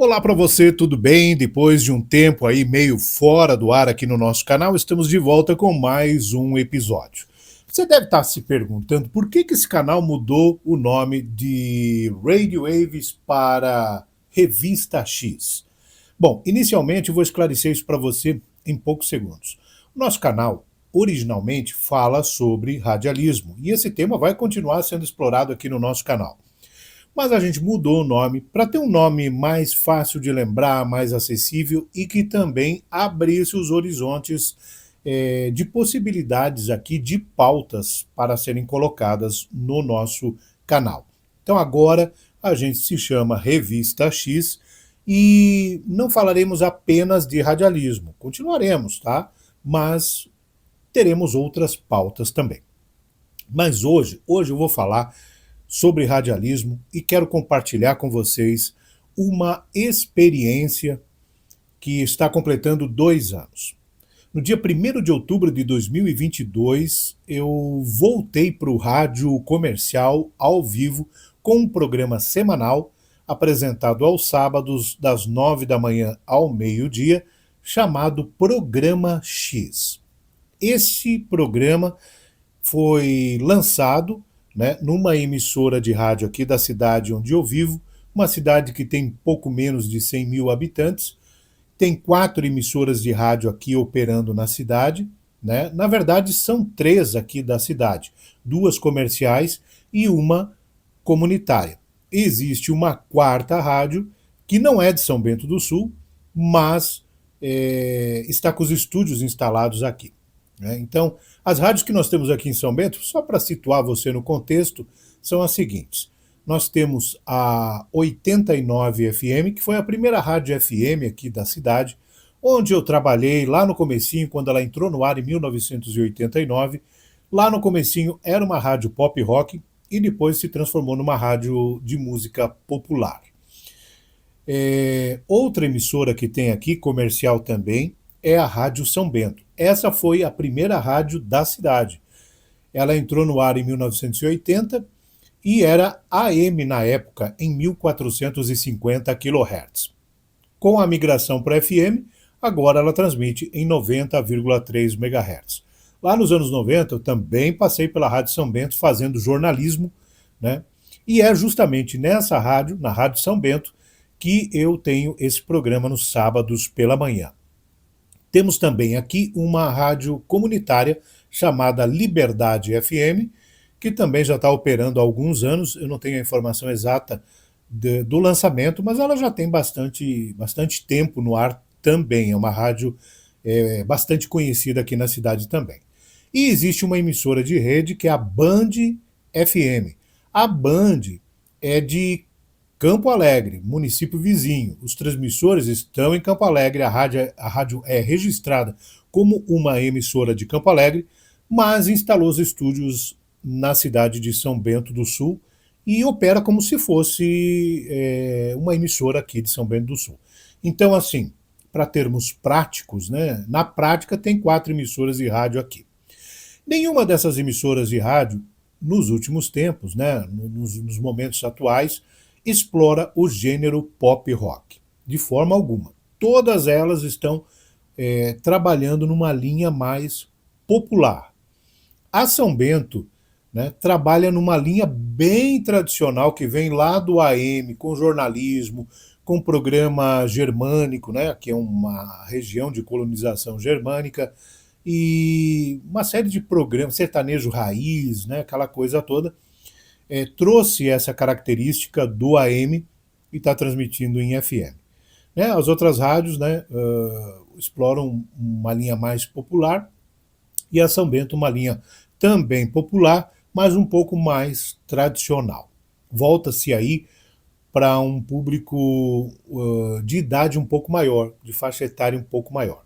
Olá para você, tudo bem? Depois de um tempo aí meio fora do ar aqui no nosso canal, estamos de volta com mais um episódio. Você deve estar se perguntando por que esse canal mudou o nome de Radio Waves para Revista X. Bom, inicialmente eu vou esclarecer isso para você em poucos segundos. O nosso canal originalmente fala sobre radialismo e esse tema vai continuar sendo explorado aqui no nosso canal. Mas a gente mudou o nome para ter um nome mais fácil de lembrar, mais acessível e que também abrisse os horizontes de possibilidades aqui de pautas para serem colocadas no nosso canal. Então agora a gente se chama Revista X e não falaremos apenas de radialismo, continuaremos, tá? Mas teremos outras pautas também. Mas hoje eu vou falar sobre radialismo e quero compartilhar com vocês uma experiência que está completando 2 anos. No dia 1º de outubro de 2022, eu voltei para o rádio comercial ao vivo com um programa semanal apresentado aos sábados das 9 da manhã ao meio-dia, chamado Programa X. Esse programa foi lançado, né, numa emissora de rádio aqui da cidade onde eu vivo, uma cidade que tem pouco menos de 100 mil habitantes, tem 4 emissoras de rádio aqui operando na cidade, né? Na verdade são 3 aqui da cidade, 2 comerciais e uma comunitária. Existe uma 4ª rádio, que não é de São Bento do Sul, mas está com os estúdios instalados aqui. Então, as rádios que nós temos aqui em São Bento, só para situar você no contexto, são as seguintes. Nós temos a 89 FM, que foi a primeira rádio FM aqui da cidade, onde eu trabalhei lá no comecinho, quando ela entrou no ar em 1989. Lá no comecinho era uma rádio pop rock e depois se transformou numa rádio de música popular. Outra emissora que tem aqui, comercial também, é a Rádio São Bento. Essa foi a primeira rádio da cidade. Ela entrou no ar em 1980 e era AM na época, em 1450 kHz. Com a migração para FM, agora ela transmite em 90,3 MHz. Lá nos anos 90, eu também passei pela Rádio São Bento fazendo jornalismo, né? E é justamente nessa rádio, na Rádio São Bento, que eu tenho esse programa nos sábados pela manhã. Temos também aqui uma rádio comunitária chamada Liberdade FM, que também já está operando há alguns anos. Eu não tenho a informação exata do lançamento, mas ela já tem bastante tempo no ar também. É uma rádio bastante conhecida aqui na cidade também. E existe uma emissora de rede que é a Band FM. A Band é de Campo Alegre, município vizinho. Os transmissores estão em Campo Alegre, a rádio é registrada como uma emissora de Campo Alegre, mas instalou os estúdios na cidade de São Bento do Sul e opera como se fosse uma emissora aqui de São Bento do Sul. Então, assim, para termos práticos, né, na prática tem 4 emissoras de rádio aqui. Nenhuma dessas emissoras de rádio, nos últimos tempos, né, nos momentos atuais, explora o gênero pop rock, de forma alguma. Todas elas estão trabalhando numa linha mais popular. A São Bento, né, trabalha numa linha bem tradicional que vem lá do AM, com jornalismo, com programa germânico, né, que é uma região de colonização germânica, e uma série de programas, sertanejo raiz, né, aquela coisa toda. Trouxe essa característica do AM e está transmitindo em FM. Né? As outras rádios, né, exploram uma linha mais popular e a São Bento uma linha também popular, mas um pouco mais tradicional. Volta-se aí para um público de idade um pouco maior, de faixa etária um pouco maior.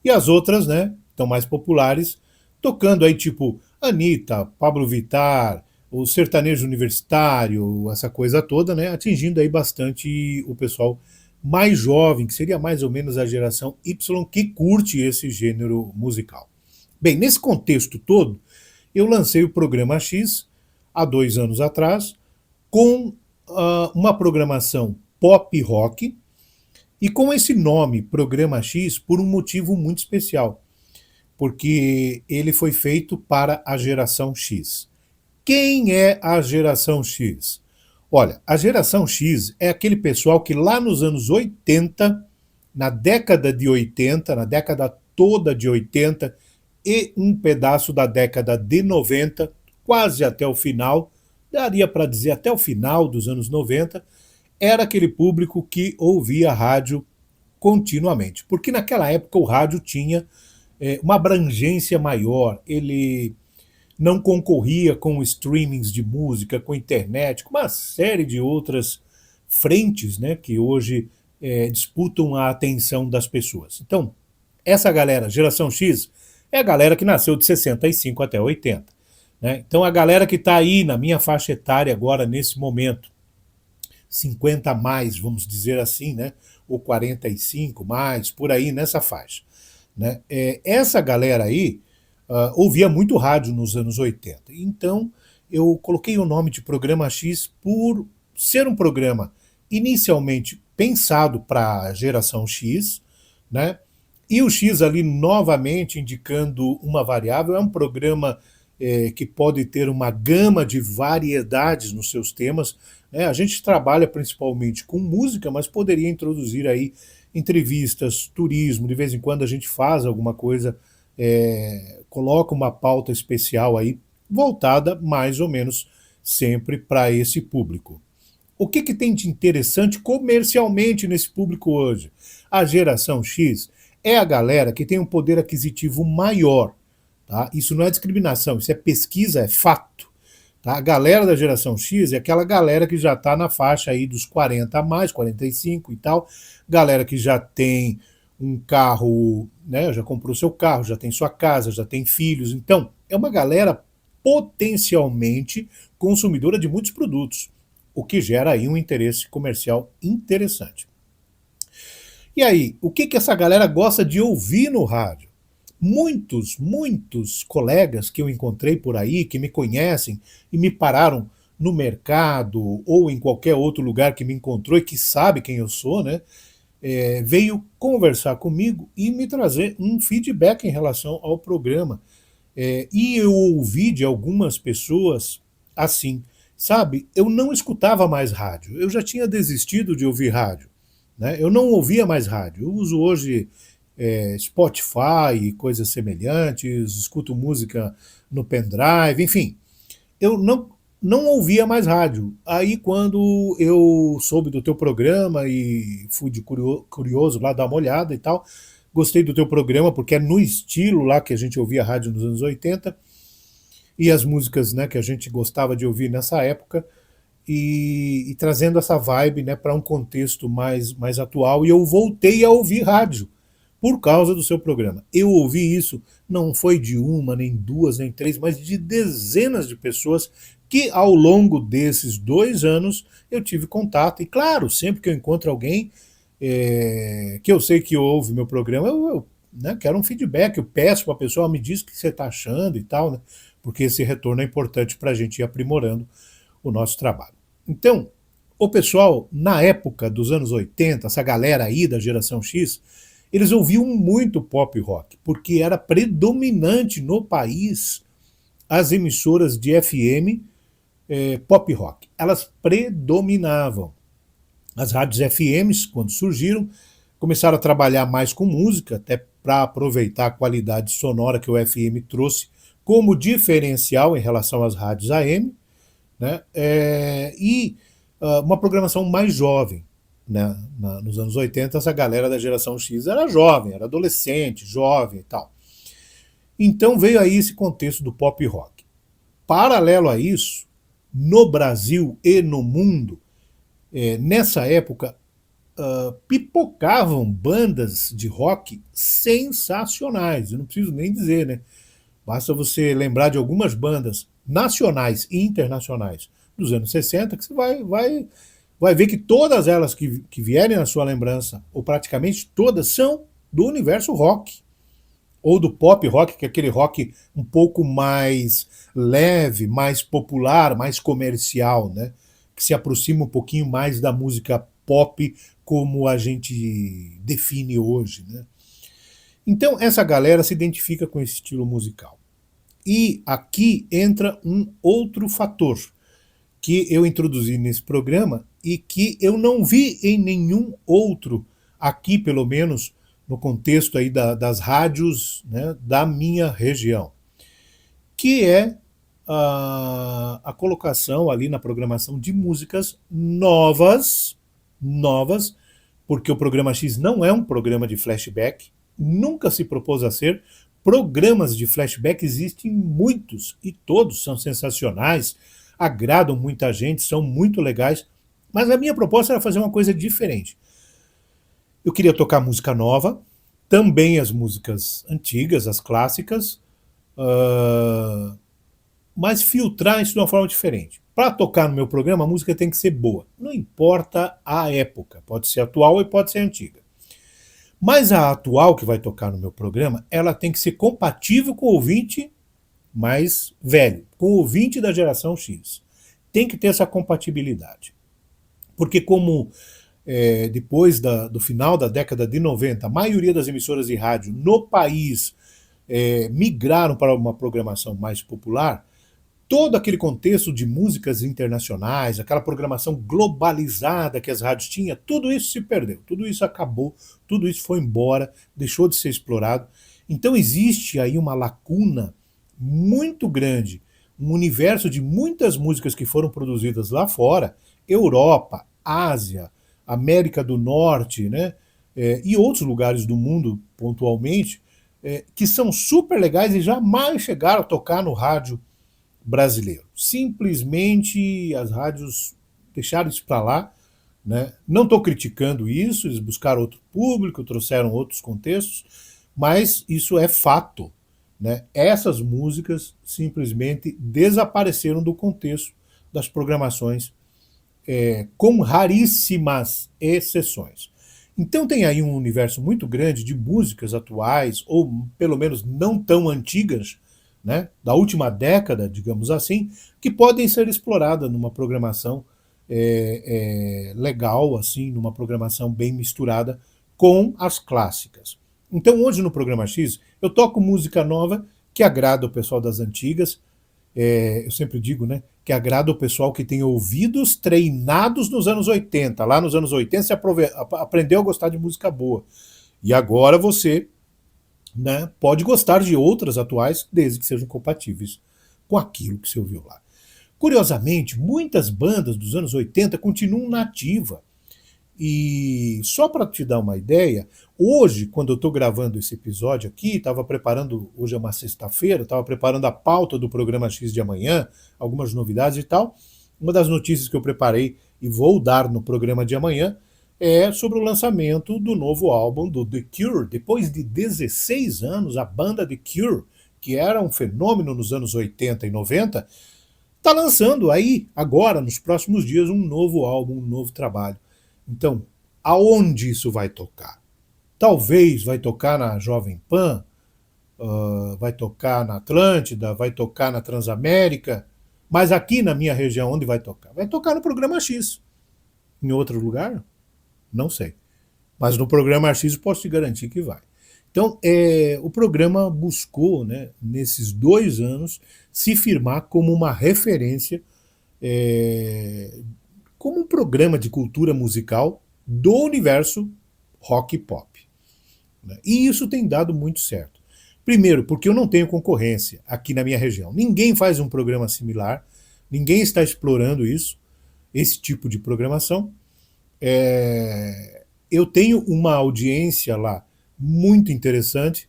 E as outras, né, estão mais populares, tocando aí tipo Anitta, Pablo Vittar, o sertanejo universitário, essa coisa toda, né, atingindo aí bastante o pessoal mais jovem, que seria mais ou menos a geração Y, que curte esse gênero musical. Bem, nesse contexto todo, eu lancei o Programa X há 2 anos atrás, com uma programação pop rock, E com esse nome, Programa X, por um motivo muito especial, porque ele foi feito para a geração X. Quem é a geração X? Olha, a geração X é aquele pessoal que lá nos anos 80, na década de 80, na década toda de 80 e um pedaço da década de 90, quase até o final, daria para dizer até o final dos anos 90, era aquele público que ouvia rádio continuamente. Porque naquela época o rádio tinha uma abrangência maior, ele não concorria com streamings de música, com internet, com uma série de outras frentes, né, que hoje disputam a atenção das pessoas. Então, essa galera, geração X, é a galera que nasceu de 65 até 80. Né? Então, a galera que está aí na minha faixa etária agora, nesse momento, 50 mais, vamos dizer assim, né? Ou 45 mais, por aí nessa faixa. Né? Essa galera aí ouvia muito rádio nos anos 80. Então, eu coloquei o nome de Programa X por ser um programa inicialmente pensado para a geração X, né? E o X ali novamente indicando uma variável, é um programa que pode ter uma gama de variedades nos seus temas. Né? A gente trabalha principalmente com música, mas poderia introduzir aí entrevistas, turismo, de vez em quando a gente faz alguma coisa, coloca uma pauta especial aí, voltada mais ou menos sempre para esse público. O que tem de interessante comercialmente nesse público hoje? A geração X é a galera que tem um poder aquisitivo maior. Tá? Isso não é discriminação, isso é pesquisa, é fato. Tá? A galera da geração X é aquela galera que já está na faixa aí dos 40 a mais, 45 e tal, galera que já tem um carro, né, já comprou seu carro, já tem sua casa, já tem filhos. Então, é uma galera potencialmente consumidora de muitos produtos, o que gera aí um interesse comercial interessante. E aí, o que essa galera gosta de ouvir no rádio? Muitos colegas que eu encontrei por aí, que me conhecem e me pararam no mercado ou em qualquer outro lugar que me encontrou e que sabe quem eu sou, né? Veio conversar comigo e me trazer um feedback em relação ao programa. E eu ouvi de algumas pessoas assim, sabe, eu não escutava mais rádio, eu já tinha desistido de ouvir rádio. Né? Eu não ouvia mais rádio, eu uso hoje Spotify e coisas semelhantes, escuto música no pendrive, enfim. Eu não ouvia mais rádio. Aí quando eu soube do teu programa e fui de curioso lá dar uma olhada e tal, gostei do teu programa porque é no estilo lá que a gente ouvia rádio nos anos 80 e as músicas, né, que a gente gostava de ouvir nessa época e trazendo essa vibe, né, para um contexto mais atual, e eu voltei a ouvir rádio por causa do seu programa. Eu ouvi isso, não foi de uma, nem duas, nem três, mas de dezenas de pessoas que ao longo desses 2 anos eu tive contato. E claro, sempre que eu encontro alguém que eu sei que ouve meu programa, eu né, quero um feedback, eu peço para a pessoa, me diz o que você está achando e tal, né, porque esse retorno é importante para a gente ir aprimorando o nosso trabalho. Então, o pessoal, na época dos anos 80, essa galera aí da geração X, eles ouviam muito pop rock, porque era predominante no país as emissoras de FM pop rock. Elas predominavam. As rádios FMs, quando surgiram, começaram a trabalhar mais com música, até para aproveitar a qualidade sonora que o FM trouxe como diferencial em relação às rádios AM, né? E uma programação mais jovem. Né? Nos anos 80, essa galera da geração X era jovem, era adolescente, jovem e tal. Então veio aí esse contexto do pop rock. Paralelo a isso, no Brasil e no mundo, nessa época, pipocavam bandas de rock sensacionais. Eu não preciso nem dizer, né? Basta você lembrar de algumas bandas nacionais e internacionais dos anos 60, que você vai ver que todas elas que vierem na sua lembrança, ou praticamente todas, são do universo rock. Ou do pop rock, que é aquele rock um pouco mais leve, mais popular, mais comercial, né? Que se aproxima um pouquinho mais da música pop como a gente define hoje, né? Então, essa galera se identifica com esse estilo musical. E aqui entra um outro fator que eu introduzi nesse programa e que eu não vi em nenhum outro, aqui pelo menos no contexto aí das rádios, né, da minha região, que é a colocação ali na programação de músicas novas, porque o programa X não é um programa de flashback, nunca se propôs a ser. Programas de flashback existem muitos e todos são sensacionais, agradam muita gente, são muito legais, mas a minha proposta era fazer uma coisa diferente. Eu queria tocar música nova, também as músicas antigas, as clássicas, mas filtrar isso de uma forma diferente. Para tocar no meu programa, a música tem que ser boa. Não importa a época, pode ser atual e pode ser antiga. Mas a atual que vai tocar no meu programa, ela tem que ser compatível com o ouvinte mais velho, com o ouvinte da geração X. Tem que ter essa compatibilidade. Porque como depois do final da década de 90, a maioria das emissoras de rádio no país migraram para uma programação mais popular, todo aquele contexto de músicas internacionais, aquela programação globalizada que as rádios tinham, tudo isso se perdeu, tudo isso acabou, tudo isso foi embora, deixou de ser explorado. Então existe aí uma lacuna muito grande, um universo de muitas músicas que foram produzidas lá fora, Europa, Ásia, América do Norte, né, e outros lugares do mundo, pontualmente, que são super legais e jamais chegaram a tocar no rádio brasileiro. Simplesmente as rádios deixaram isso para lá, né? Não estou criticando isso, eles buscaram outro público, trouxeram outros contextos, mas isso é fato, né? Essas músicas simplesmente desapareceram do contexto das programações, com raríssimas exceções. Então tem aí um universo muito grande de músicas atuais, ou pelo menos não tão antigas, né, da última década, digamos assim, que podem ser exploradas numa programação legal, assim, numa programação bem misturada com as clássicas. Então hoje no programa X eu toco música nova que agrada o pessoal das antigas, eu sempre digo, né, que agrada o pessoal que tem ouvidos treinados nos anos 80. Lá nos anos 80 você aprendeu a gostar de música boa. E agora você, né, pode gostar de outras atuais, desde que sejam compatíveis com aquilo que você ouviu lá. Curiosamente, muitas bandas dos anos 80 continuam na ativa. E só para te dar uma ideia, hoje, quando eu estou gravando esse episódio aqui, estava preparando, hoje é uma sexta-feira, estava preparando a pauta do programa X de amanhã, algumas novidades e tal. Uma das notícias que eu preparei e vou dar no programa de amanhã é sobre o lançamento do novo álbum do The Cure. Depois de 16 anos, a banda The Cure, que era um fenômeno nos anos 80 e 90, está lançando aí, agora, nos próximos dias, um novo álbum, um novo trabalho. Então, aonde isso vai tocar? Talvez vai tocar na Jovem Pan, vai tocar na Atlântida, vai tocar na Transamérica, mas aqui na minha região, onde vai tocar? Vai tocar no programa X. Em outro lugar? Não sei. Mas no programa X posso te garantir que vai. Então, o programa buscou, né, nesses 2 anos, se firmar como uma referência, como um programa de cultura musical do universo rock e pop. Né? E isso tem dado muito certo. Primeiro, porque eu não tenho concorrência aqui na minha região. Ninguém faz um programa similar, ninguém está explorando isso, esse tipo de programação. Eu tenho uma audiência lá muito interessante,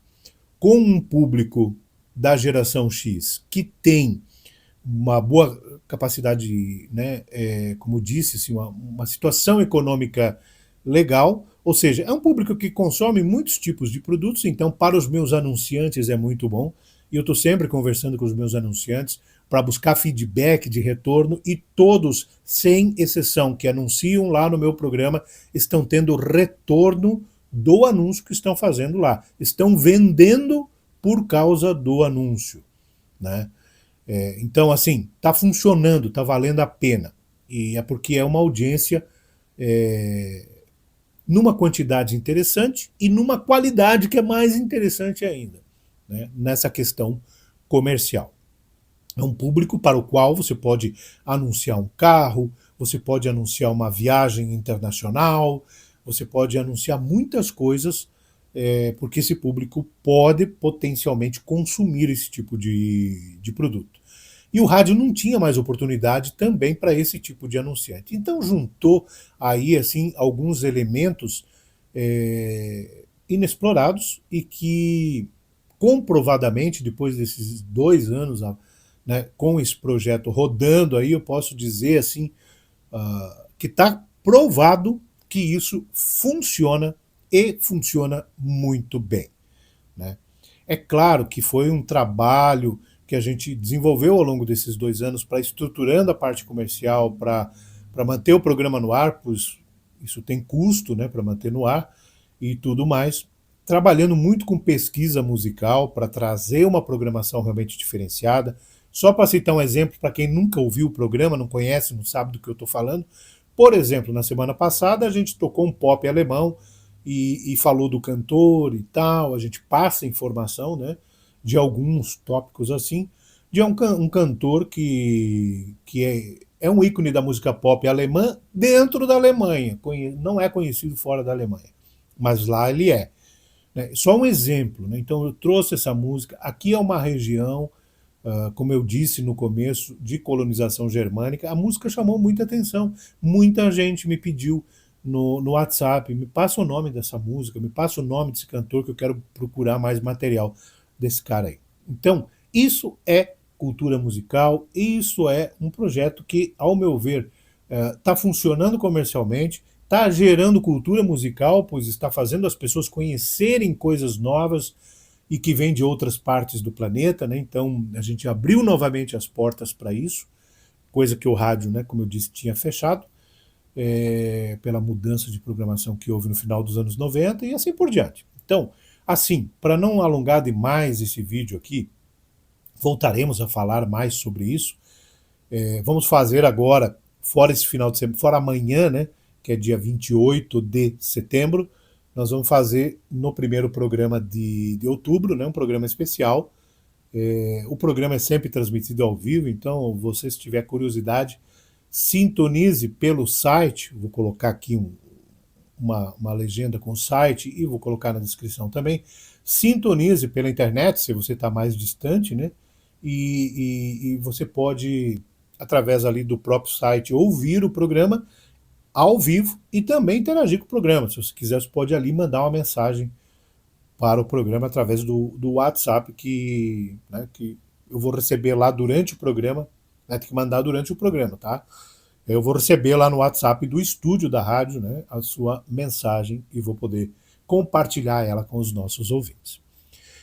com um público da geração X que tem uma boa capacidade, né, como disse, assim, uma situação econômica legal, ou seja, é um público que consome muitos tipos de produtos, então para os meus anunciantes é muito bom, e eu estou sempre conversando com os meus anunciantes para buscar feedback de retorno, e todos, sem exceção, que anunciam lá no meu programa, estão tendo retorno do anúncio que estão fazendo lá. Estão vendendo por causa do anúncio, né? Então, assim, está funcionando, está valendo a pena. E é porque é uma audiência numa quantidade interessante e numa qualidade que é mais interessante ainda, né, nessa questão comercial. É um público para o qual você pode anunciar um carro, você pode anunciar uma viagem internacional, você pode anunciar muitas coisas, porque esse público pode potencialmente consumir esse tipo de produto. E o rádio não tinha mais oportunidade também para esse tipo de anunciante. Então juntou aí assim alguns elementos inexplorados e que comprovadamente depois desses 2 anos, né, com esse projeto rodando aí, eu posso dizer assim que está provado que isso funciona e funciona muito bem, né? É claro que foi um trabalho que a gente desenvolveu ao longo desses 2 anos para estruturando a parte comercial, para manter o programa no ar, pois isso tem custo, né, para manter no ar e tudo mais. Trabalhando muito com pesquisa musical para trazer uma programação realmente diferenciada. Só para citar um exemplo, para quem nunca ouviu o programa, não conhece, não sabe do que eu estou falando. Por exemplo, na semana passada a gente tocou um pop alemão e falou do cantor e tal, a gente passa informação, né, de alguns tópicos assim, de um cantor que é um ícone da música pop alemã dentro da Alemanha, não é conhecido fora da Alemanha, mas lá ele é. Né? Só um exemplo, né? Então eu trouxe essa música, aqui é uma região, como eu disse no começo, de colonização germânica, a música chamou muita atenção, muita gente me pediu no WhatsApp, me passa o nome dessa música, me passa o nome desse cantor que eu quero procurar mais material desse cara aí. Então, isso é cultura musical, isso é um projeto que, ao meu ver, está funcionando comercialmente, está gerando cultura musical, pois está fazendo as pessoas conhecerem coisas novas e que vêm de outras partes do planeta, né? Então a gente abriu novamente as portas para isso, coisa que o rádio, né, como eu disse, tinha fechado, pela mudança de programação que houve no final dos anos 90 e assim por diante. Então, assim, para não alongar demais esse vídeo aqui, voltaremos a falar mais sobre isso. Vamos fazer agora, fora esse final de semana, fora amanhã, né, que é dia 28 de setembro, nós vamos fazer no primeiro programa de outubro, né, um programa especial. O programa é sempre transmitido ao vivo, então você, se tiver curiosidade, sintonize pelo site, vou colocar aqui uma legenda com o site e vou colocar na descrição também. Sintonize pela internet, se você está mais distante, né? E você pode, através ali do próprio site, ouvir o programa ao vivo e também interagir com o programa. Se você quiser, você pode ali mandar uma mensagem para o programa através do WhatsApp né, que eu vou receber lá durante o programa, né, tem que mandar durante o programa, tá? Eu vou receber lá no WhatsApp do estúdio da rádio, né, a sua mensagem e vou poder compartilhar ela com os nossos ouvintes.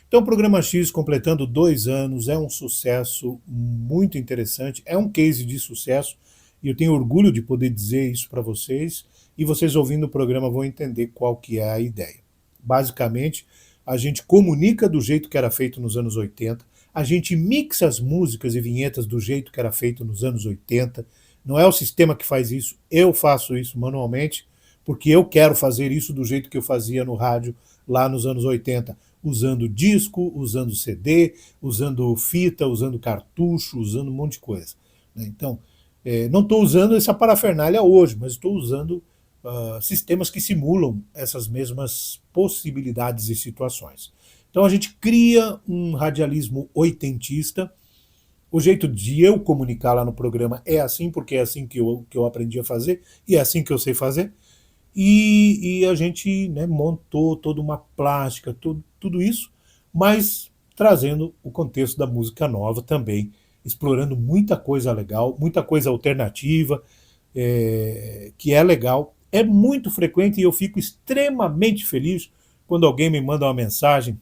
Então, o Programa X, completando 2 anos, é um sucesso muito interessante, é um case de sucesso e eu tenho orgulho de poder dizer isso para vocês e vocês ouvindo o programa vão entender qual que é a ideia. Basicamente, a gente comunica do jeito que era feito nos anos 80, a gente mixa as músicas e vinhetas do jeito que era feito nos anos 80, não é o sistema que faz isso, eu faço isso manualmente, porque eu quero fazer isso do jeito que eu fazia no rádio lá nos anos 80, usando disco, usando CD, usando fita, usando cartucho, usando um monte de coisa. Então, não estou usando essa parafernália hoje, mas estou usando sistemas que simulam essas mesmas possibilidades e situações. Então a gente cria um radialismo oitentista. O jeito de eu comunicar lá no programa é assim, porque é assim que eu aprendi a fazer, e é assim que eu sei fazer. E a gente, né, montou toda uma plástica, tudo isso, mas trazendo o contexto da música nova também, explorando muita coisa legal, muita coisa alternativa, que é legal. É muito frequente e eu fico extremamente feliz quando alguém me manda uma mensagem.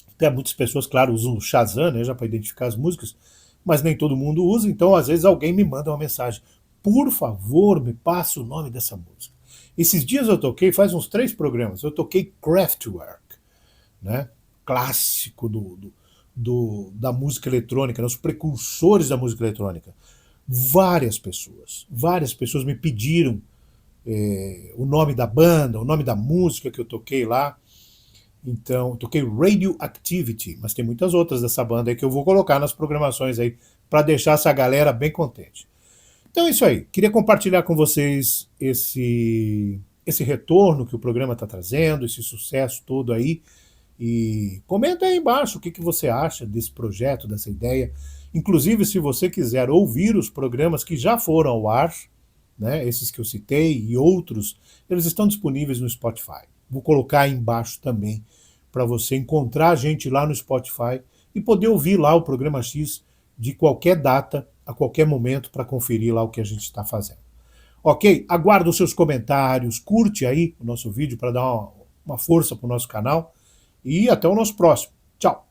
Até muitas pessoas, claro, usam o Shazam, né, já para identificar as músicas, mas nem todo mundo usa, então às vezes alguém me manda uma mensagem. Por favor, me passa o nome dessa música. Esses dias eu toquei, faz uns 3 programas, eu toquei Kraftwerk, né, clássico da música eletrônica, né, os precursores da música eletrônica. Várias pessoas me pediram o nome da banda, o nome da música que eu toquei lá. Então, eu toquei Radioactivity, mas tem muitas outras dessa banda aí que eu vou colocar nas programações aí para deixar essa galera bem contente. Então é isso aí. Queria compartilhar com vocês esse retorno que o programa está trazendo, esse sucesso todo aí. E comenta aí embaixo o que você acha desse projeto, dessa ideia. Inclusive, se você quiser ouvir os programas que já foram ao ar, né, esses que eu citei e outros, eles estão disponíveis no Spotify. Vou colocar aí embaixo também para você encontrar a gente lá no Spotify e poder ouvir lá o programa X de qualquer data, a qualquer momento, para conferir lá o que a gente está fazendo. Ok? Aguardo os seus comentários, curte aí o nosso vídeo para dar uma força para o nosso canal e até o nosso próximo. Tchau!